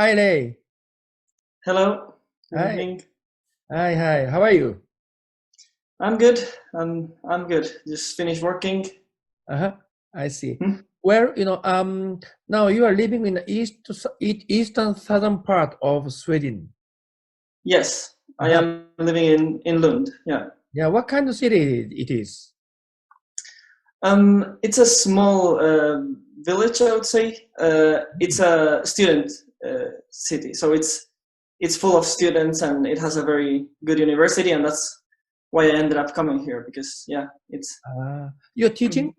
Hi, Ray. Hello, good Hi. evening. Hi. How are you? I'm good. I'm good. Just finished working. Uh-huh. I see. Hmm? Well, now you are living in the eastern southern part of Sweden. Yes, I Uh-huh. am living in Lund. Yeah. Yeah, what kind of city it is? It's a small village, I would say. It's a student city, so it's full of students, and it has a very good university, and that's why I ended up coming here because yeah, it's. You're Mhm. teaching?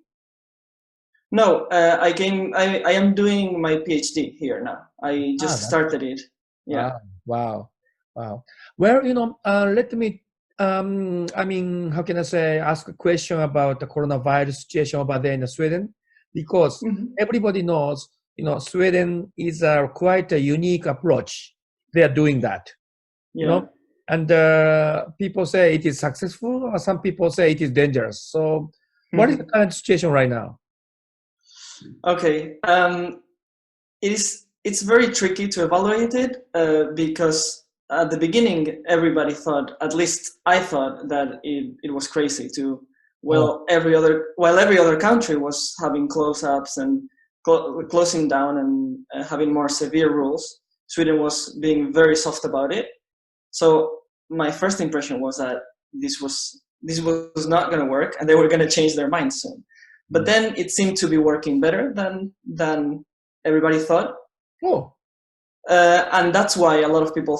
No, I came. I am doing my PhD here now. I just That's started it. Yeah. wow. Wow. Well, let me how can I say, ask a question about the coronavirus situation over there in Sweden, because Mhm. everybody knows, Sweden is a quite a unique approach. They are doing that, you know, Yeah. and people say it is successful, or some people say it is dangerous. So, what is the current situation right now? Okay. It's very tricky to evaluate it because at the beginning everybody thought, at least I thought, that it was crazy to Oh, every other country was having close-ups and closing down and having more severe rules. Sweden was being very soft about it. So my first impression was that this was not going to work, and they were going to change their minds soon. But mm. then it seemed to be working better than everybody thought, Oh, and that's why a lot of people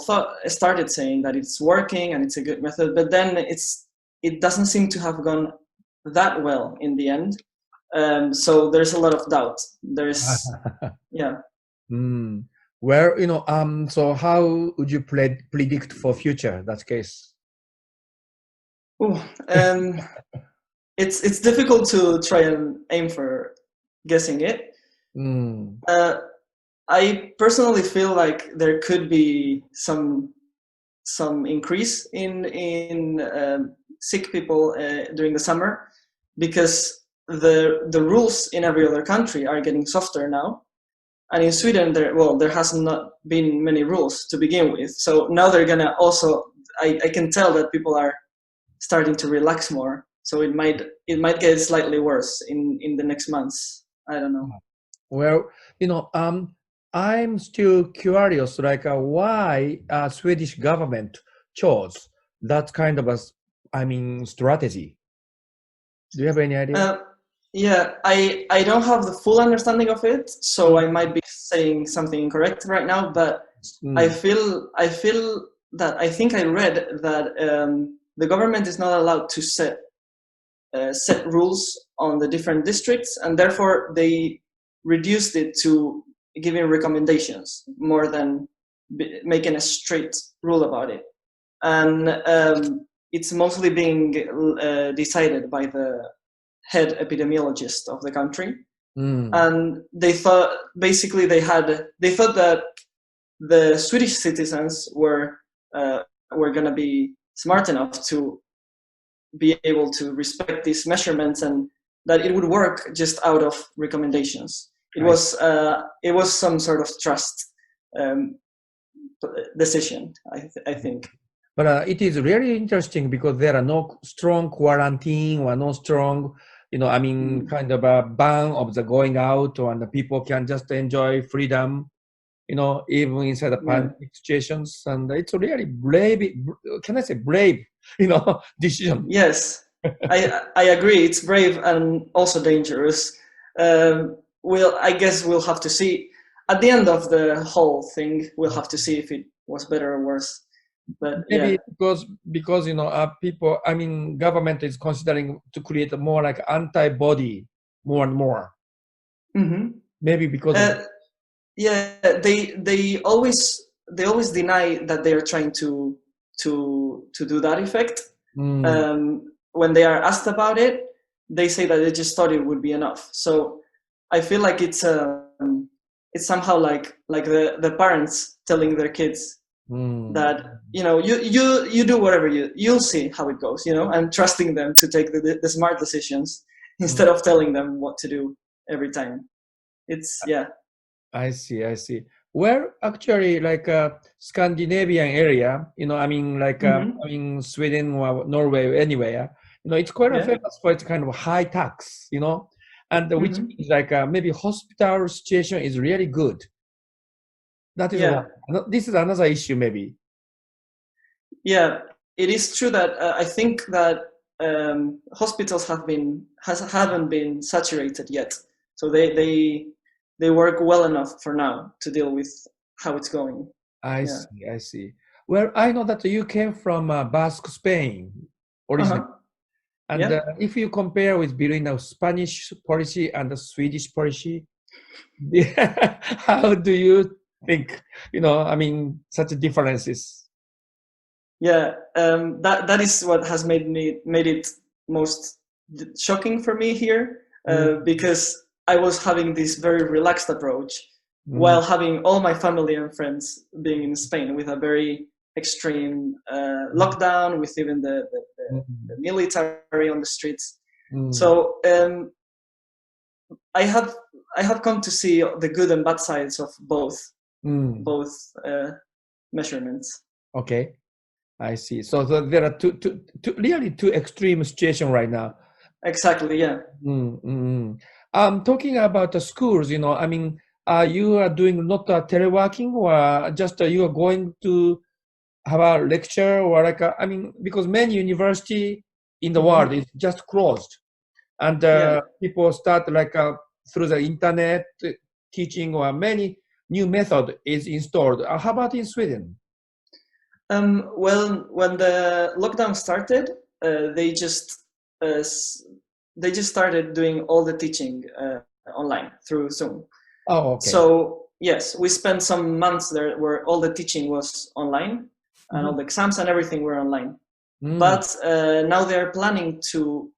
started saying that it's working and it's a good method. But then it doesn't seem to have gone that well in the end. So there's a lot of doubt. There's yeah. mm. Well, so how would you predict for future that case? Ooh, it's difficult to try and aim for guessing it. Mm. Uh, I personally feel like there could be some increase in sick people during the summer because the rules in every other country are getting softer now, and in Sweden there has not been many rules to begin with, so now they're gonna also. I can tell that people are starting to relax more, so it might get slightly worse in the next months. I don't know. Well, I'm still curious, like, why Swedish government chose that kind of strategy. Do you have any idea? Uh, yeah, I don't have the full understanding of it, so Mm, I might be saying something incorrect right now. But mm, I feel that I think I read that the government is not allowed to set rules on the different districts, and therefore they reduced it to giving recommendations more than making a strict rule about it. And it's mostly being decided by the head epidemiologist of the country. mm. And they thought basically they thought that the Swedish citizens were going to be smart enough to be able to respect these measurements, and that it would work just out of recommendations. I, It was some sort of trust um, decision, I think. but it is really interesting because there are no strong quarantine or no strong, Mm. kind of a ban of the going out, and the people can just enjoy freedom, even inside the Yeah. pandemic situations. And it's a really brave, can I say brave, decision. Yes, I agree. It's brave and also dangerous. I guess we'll have to see at the end of the whole thing. We'll have to see if it was better or worse. But Maybe yeah. because people, government is considering to create a more like antibody more and more. Hmm. Maybe because of Uh, yeah, they always deny that they are trying to do that effect. mm, When they are asked about it, they say that they just thought it would be enough. So I feel like it's somehow like the parents telling their kids mm, that you do whatever you'll see how it goes, and trusting them to take the smart decisions mm. instead of telling them what to do every time. It's yeah. I see. where actually like Scandinavian area, Mm-hmm. Sweden or Norway, anywhere, it's quite Yeah. famous for its kind of high tax, and which Mm-hmm. means like maybe hospital situation is really good. That is one. Yeah. This is another issue maybe. Yeah. It is true that I think that hospitals haven't been saturated yet, so they work well enough for now to deal with how it's going. I Yeah. see, I see. Well, I know that you came from Basque, Spain, originally. Uh-huh. And Yeah. if you compare with between the Spanish policy and the Swedish policy, how do you think, such differences? Yeah. That is what has made it most shocking for me here, Mm, because I was having this very relaxed approach mm, while having all my family and friends being in Spain with a very extreme lockdown, with even the mm, military on the streets. mm, So I have I have come to see the good and bad sides of mm. both measurements. Okay, I see. So there are really two extreme situations right now. Exactly. Yeah. Mm, mm, mm. Talking about the schools, you are doing not teleworking or just you are going to have a lecture or like because many university in the world Mm-hmm. is just closed and Yeah. people start like through the internet teaching or many new method is installed. How about in Sweden? Well, when the lockdown started, uh, s- they just started doing all the teaching online through Zoom. Oh, okay. So yes, we spent some months there where all the teaching was online, and all Mhm. the exams and everything were online. Mm, But now they're planning to,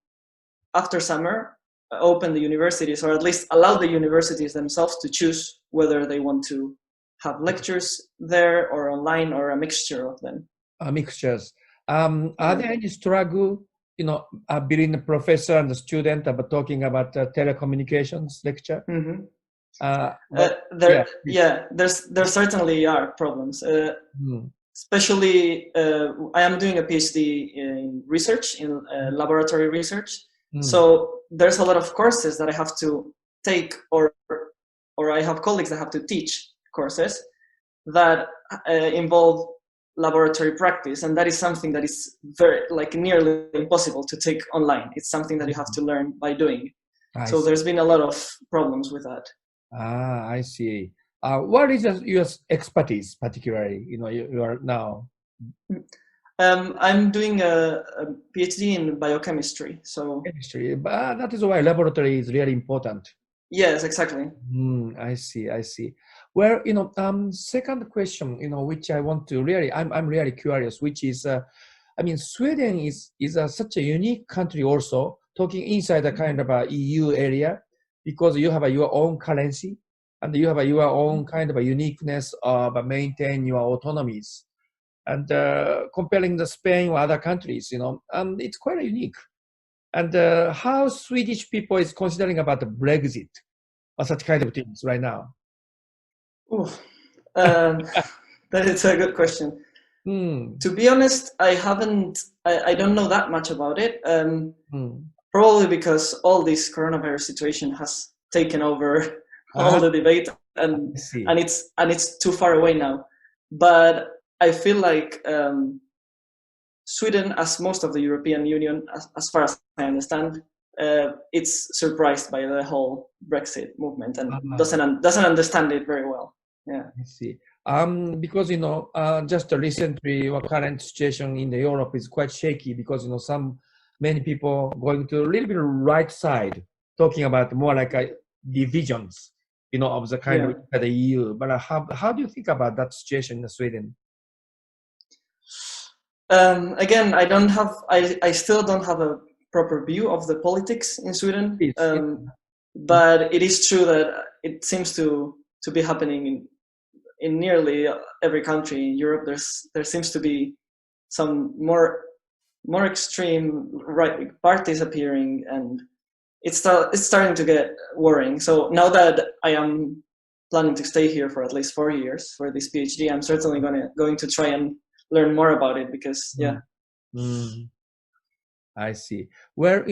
after summer, open the universities, or at least allow the universities themselves to choose whether they want to have lectures there or online or a mixture of them. mixtures. Are Yeah. there any struggle, between the professor and the student about talking about telecommunications lecture? Mm-hmm. But yeah, please. There certainly are problems. Mm, Especially, I am doing a PhD in research, in laboratory research. mm, So there's a lot of courses that I have to take, or I have colleagues that have to teach courses that involve laboratory practice, and that is something that is very, like, nearly impossible to take online. It's something that you have mm. to learn by doing. I So see. there's been a lot of problems with that. I see. What is your expertise, particularly? You are now I'm doing a PhD in biochemistry. So chemistry, but that is why laboratory is really important. yes, exactly. I see. I see. Well, second question, which I want to really, I'm really curious, which is, Sweden is such a unique country also, talking inside the kind of a EU area, because you have your own currency and you have your own kind of a uniqueness of maintain your autonomies. And comparing the Spain or other countries, it's quite unique. And how Swedish people is considering about the Brexit or such kind of things right now? Oof. Um, that is a good question. Hmm. To be honest, I don't know that much about it. Hmm. Probably because all this coronavirus situation has taken over all Ah, the debate, and I see. it's too far away now. But I feel like Sweden, as most of the European Union, as far as I understand, it's surprised by the whole Brexit movement and Ah, doesn't understand it very well. Yeah. I see. Because just recently, our current situation in the Europe is quite shaky because many people going to a little bit right side, talking about more like divisions, of the kind Yeah. of the EU. But how do you think about that situation in Sweden? Again, I still don't have a proper view of the politics in Sweden. Please. But it is true that it seems to be happening in nearly every country in Europe. There seems to be some more extreme right parties appearing, and it's starting to get worrying. So now that I am planning to stay here for at least 4 years for this PhD, I'm certainly going to try and learn more about it because, yeah. I see. Where,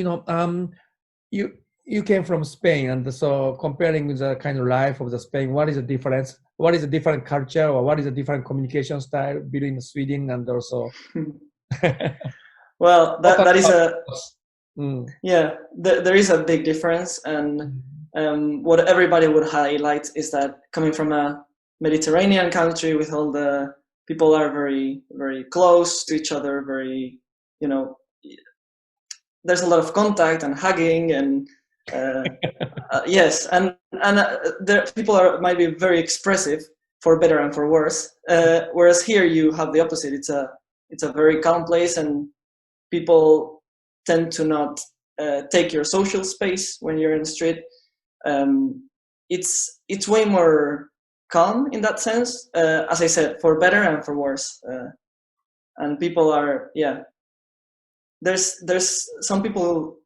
you came from Spain, and so comparing with the kind of life of the Spain, what is the difference? What is a different culture, or what is a different communication style between Sweden and also? Well, that is there is a big difference, and what everybody would highlight is that coming from a Mediterranean country, with all the people are very, very close to each other, very, there's a lot of contact and hugging and yes, and there people might be very expressive for better and for worse. Whereas here you have the opposite. It's a very calm place, and people tend to not take your social space when you're in the street. It's way more calm in that sense, as I said, for better and for worse. And people are, there's some people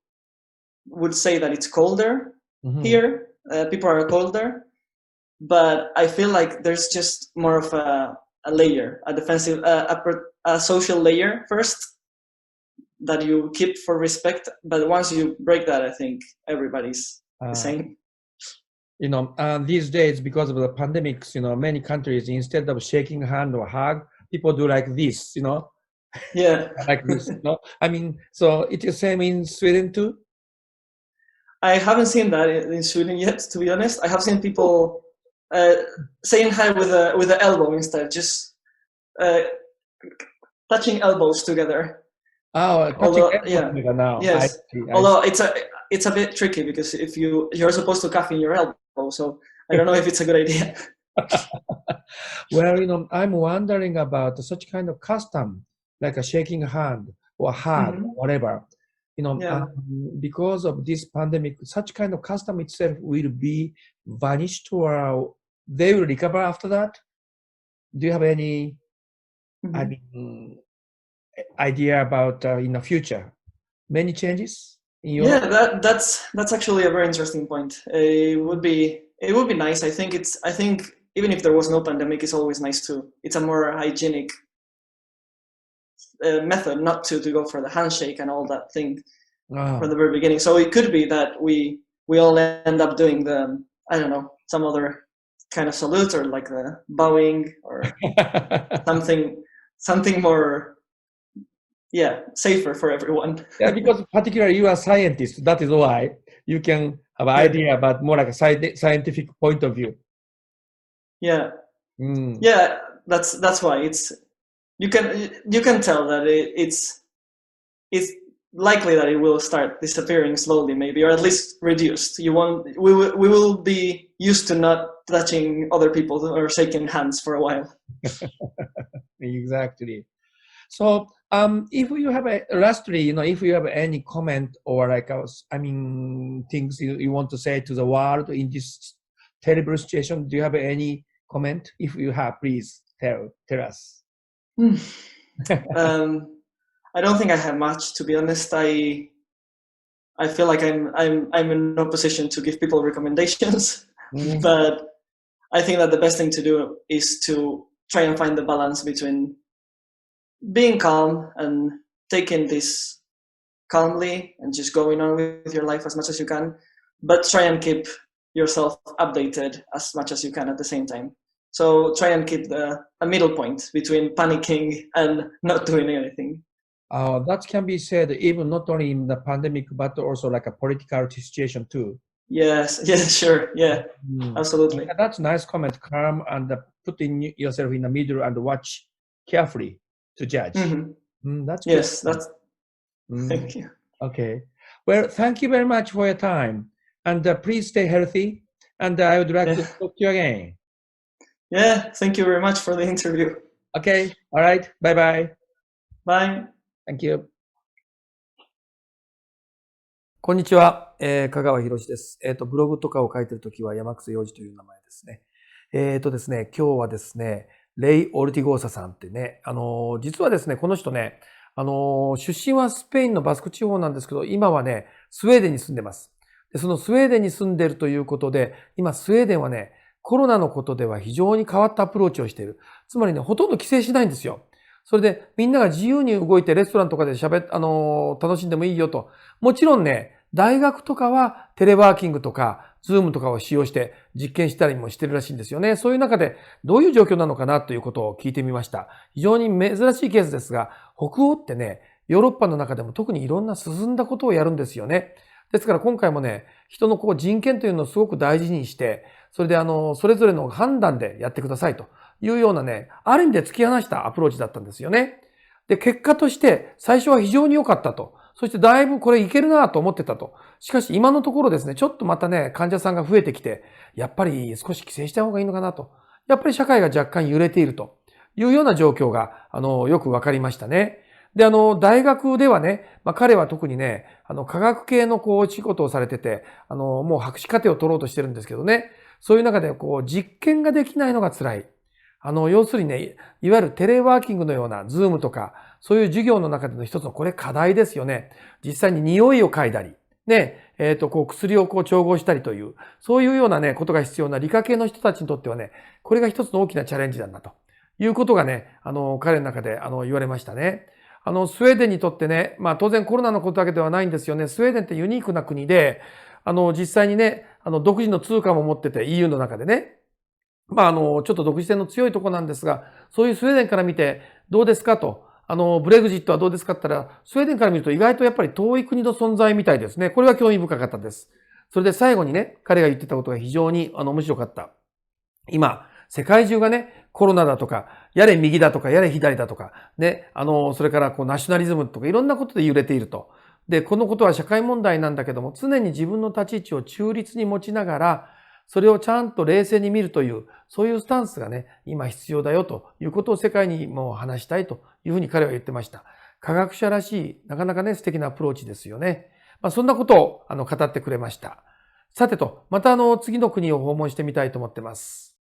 would say that it's colder here. People are colder, but I feel like there's just more of a layer, a defensive, a social layer first that you keep for respect. But once you break that, I think everybody's the same. These days, because of the pandemics, many countries, instead of shaking hand or hug, people do like this, Yeah. like this, I mean, so it is same in Sweden too? I haven't seen that in Sweden yet, to be honest. I have seen people saying hi with the elbow instead, just touching elbows together. Oh, together now. Yes. Although it's a bit tricky because if you're supposed to cuff in your elbow, so I don't know if it's a good idea. Well, I'm wondering about such kind of custom, like a shaking hand or hug, whatever. Because of this pandemic, such kind of custom itself will be vanished, or they will recover after that. Do you have any idea about in the future? Many changes in Europe? Yeah, that's actually a very interesting point. It would be nice. I think even if there was no pandemic, it's always nice to. It's a more hygienic method not to go for the handshake and all that thing from the very beginning. So it could be that we all end up doing the, I don't know, some other kind of salute, or like the bowing, or something more, safer for everyone. Yeah, because particularly you are a scientist, that is why you can have an idea about more like a scientific point of view. Yeah. Yeah, that's why it's. You can tell that it's likely that it will start disappearing slowly, maybe, or at least reduced. We will be used to not touching other people or shaking hands for a while. Exactly. So, if you have lastly, if you have any comment or things you want to say to the world in this terrible situation, do you have any comment? If you have, please tell us. I don't think I have much, to be honest. I feel like I'm in no position to give people recommendations, but I think that the best thing to do is to try and find the balance between being calm and taking this calmly and just going on with your life as much as you can, but try and keep yourself updated as much as you can at the same time. So try and keep a middle point between panicking and not doing anything. That can be said even not only in the pandemic, but also like a political situation too. Yes, sure, yeah, absolutely. Yeah, that's a nice comment, calm and putting yourself in the middle and watch carefully to judge. That's good. Yes, that's. Thank you. Okay. Well, thank you very much for your time, and please stay healthy. And I would like to talk to you again. Yeah, thank you very much for the interview. Okay. All right. Bye-bye. Bye. Thank you. こんにちは。香川博です。ブログとかを書いているときは山楠洋二という名前ですね。ですね、今日はですね、レイ・オルティゴーサさんってね、実はですね、この人ね、出身はスペインのバスク地方なんですけど、今はね、スウェーデンに住んでます。で、そのスウェーデンに住んでいるということで、今スウェーデンはね、コロナのことでは非常に変わったアプローチをしている。つまりね、ほとんど規制しないんですよ。それでみんなが自由に動いてレストランとかで楽しんでもいいよと。もちろんね、大学とかはテレワーキングとか、ズームとかを使用して実験したりもしてるらしいんですよね。そういう中でどういう状況なのかなということを聞いてみました。非常に珍しいケースですが、北欧ってね、ヨーロッパの中でも特にいろんな進んだことをやるんですよね。ですから今回もね、人の人権というのをすごく大事にして、それでそれぞれの判断でやってくださいというようなね、ある意味で突き放したアプローチだったんですよね。で、結果として最初は非常に良かったと。そしてだいぶこれいけるなと思ってたと。しかし今のところですね、ちょっとまたね、患者さんが増えてきて、やっぱり少し規制した方がいいのかなと。やっぱり社会が若干揺れているというような状況が、よくわかりましたね。で、大学ではね、彼は特にね、科学系のお仕事をされてて、もう博士課程を取ろうとしてるんですけどね、そういう中で実験ができないのが辛い。要するにね、いわゆるテレワーキングのような、ズームとか、そういう授業の中での一つのこれ課題ですよね。実際に匂いを嗅いだり、ね、薬を調合したりという、そういうようなね、ことが必要な理科系の人たちにとってはね、これが一つの大きなチャレンジなんだということがね、彼の中で言われましたね。スウェーデンにとってね、当然コロナのことだけではないんですよね。スウェーデンってユニークな国で、実際にね、独自の通貨も持ってて EU の中でね、ちょっと独自性の強いところなんですが、そういうスウェーデンから見てどうですかと、ブレグジットはどうですかって言ったら、スウェーデンから見ると意外とやっぱり遠い国の存在みたいですね。これは興味深かったです。それで最後にね、彼が言ってたことが非常に面白かった。今、世界中がね、コロナだとか、やれ右だとか、やれ左だとか、ね、それからナショナリズムとかいろんなことで揺れていると。で、このことは社会問題なんだけども、常に自分の立ち位置を中立に持ちながら、それをちゃんと冷静に見るという、そういうスタンスがね、今必要だよということを世界にも話したいというふうに彼は言ってました。科学者らしい、なかなかね、素敵なアプローチですよね。そんなことを語ってくれました。さてと、また次の国を訪問してみたいと思ってます。